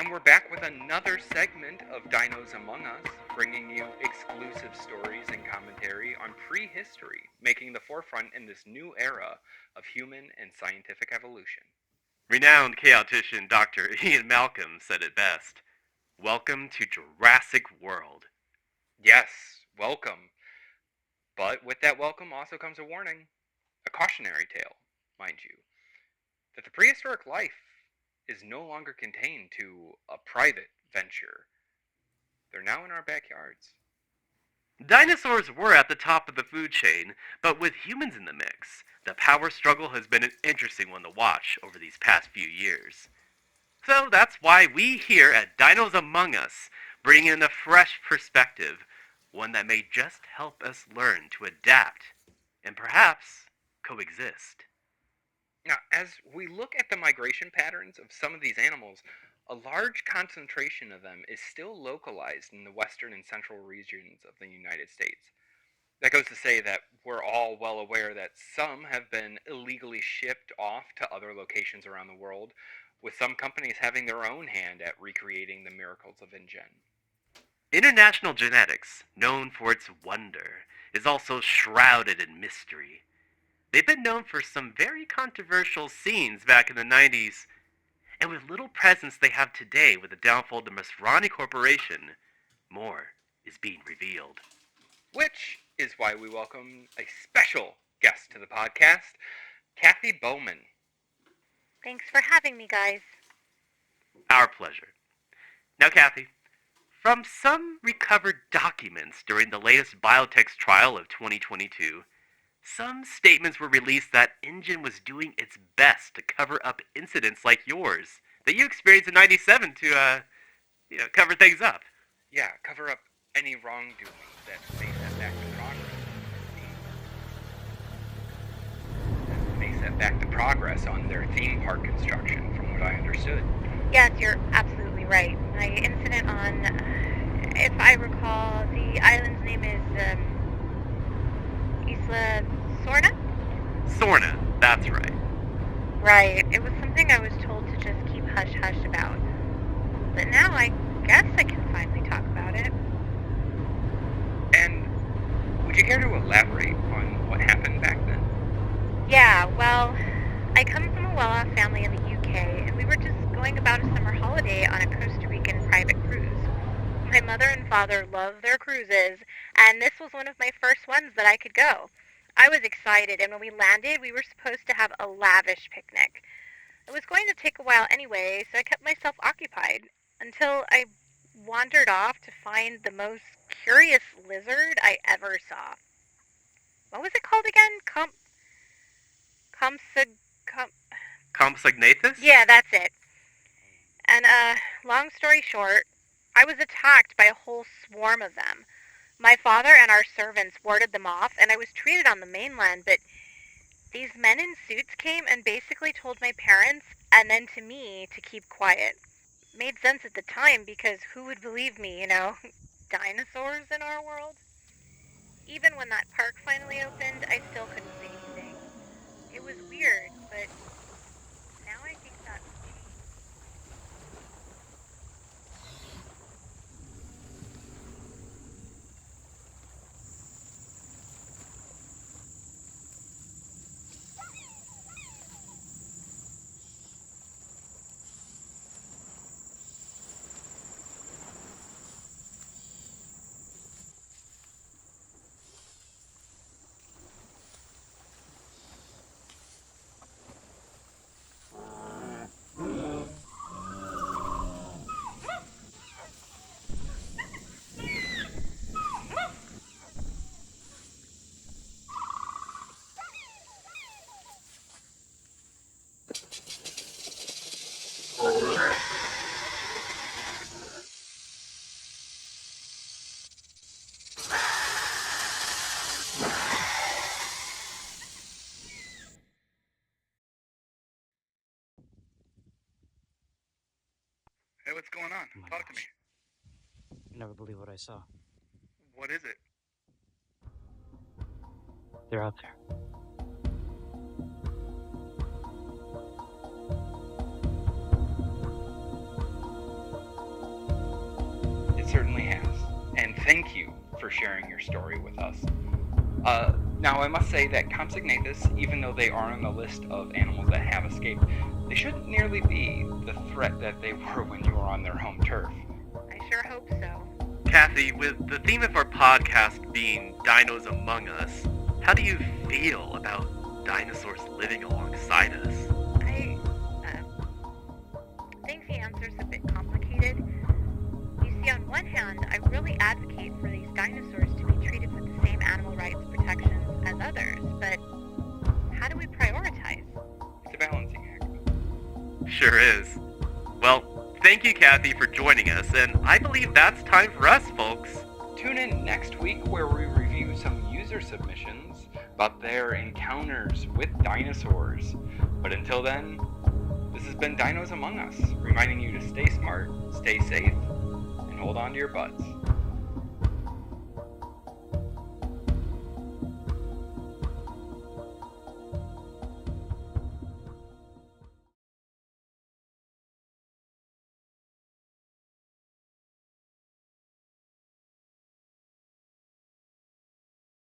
And we're back with another segment of Dinos Among Us, bringing you exclusive stories and commentary on prehistory, making the forefront in this new era of human and scientific evolution. Renowned chaotician Dr. Ian Malcolm said it best. Welcome to Jurassic World. Yes, welcome. But with that welcome also comes a warning, a cautionary tale, mind you, that the prehistoric life is no longer contained to a private venture. They're now in our backyards. Dinosaurs were at the top of the food chain, but with humans in the mix, the power struggle has been an interesting one to watch over these past few years. So that's why we here at Dinos Among Us bring in a fresh perspective, one that may just help us learn to adapt and perhaps coexist. Now, as we look at the migration patterns of some of these animals, a large concentration of them is still localized in the western and central regions of the United States. That goes to say that we're all well aware that some have been illegally shipped off to other locations around the world, with some companies having their own hand at recreating the miracles of InGen. International genetics, known for its wonder, is also shrouded in mystery. They've been known for some very controversial scenes back in the 90s, and with little presence they have today with the downfall of the Masrani Corporation, more is being revealed. Which is why we welcome a special guest to the podcast, Kathy Bowman. Thanks for having me, guys. Our pleasure. Now, Kathy, from some recovered documents during the latest biotech's trial of 2022, some statements were released that InGen was doing its best to cover up incidents like yours that you experienced in '97 to, cover things up. Yeah, cover up any wrongdoing that may set back the progress. May set back the progress on their theme park construction, from what I understood. Yes, you're absolutely right. My incident on, if I recall, the island's name is Isla Sorna? Sorna, that's right. Right. It was something I was told to just keep hush-hush about. But now I guess I can finally talk about it. And would you care to elaborate on what happened back then? Yeah, well, I come from a well-off family in the UK, and we were just going about a summer holiday on a Costa Rican private cruise. My mother and father love their cruises, and this was one of my first ones that I could go. I was excited, and when we landed, we were supposed to have a lavish picnic. It was going to take a while anyway, so I kept myself occupied until I wandered off to find the most curious lizard I ever saw. What was it called again? Compsognathus? Yeah, that's it. And, long story short, I was attacked by a whole swarm of them. My father and our servants warded them off, and I was treated on the mainland, but these men in suits came and basically told my parents, and then to me, to keep quiet. Made sense at the time, because who would believe me, dinosaurs in our world? Even when that park finally opened, I still couldn't say anything. It was weird, but now I think that's changed. Hey, what's going on? Oh my Talk to me. gosh. You never believe what I saw. What is it? They're out there. thank you for sharing your story with us. Now, I must say that Compsognathus, even though they are on the list of animals that have escaped, they shouldn't nearly be the threat that they were when you were on their home turf. I sure hope so. Kathy, with the theme of our podcast being Dinos Among Us, how do you feel about dinosaurs living alongside us? I think the answer's a bit complicated. You see, on one hand, I really advocate for these dinosaurs to be treated with the same animal rights protections as others, but how do we prioritize? It's a balancing act. Sure is. Well, thank you, Kathy, for joining us, and I believe that's time for us, folks. Tune in next week where we review some user submissions about their encounters with dinosaurs. But until then, this has been Dinos Among Us, reminding you to stay smart, stay safe, and hold on to your butts.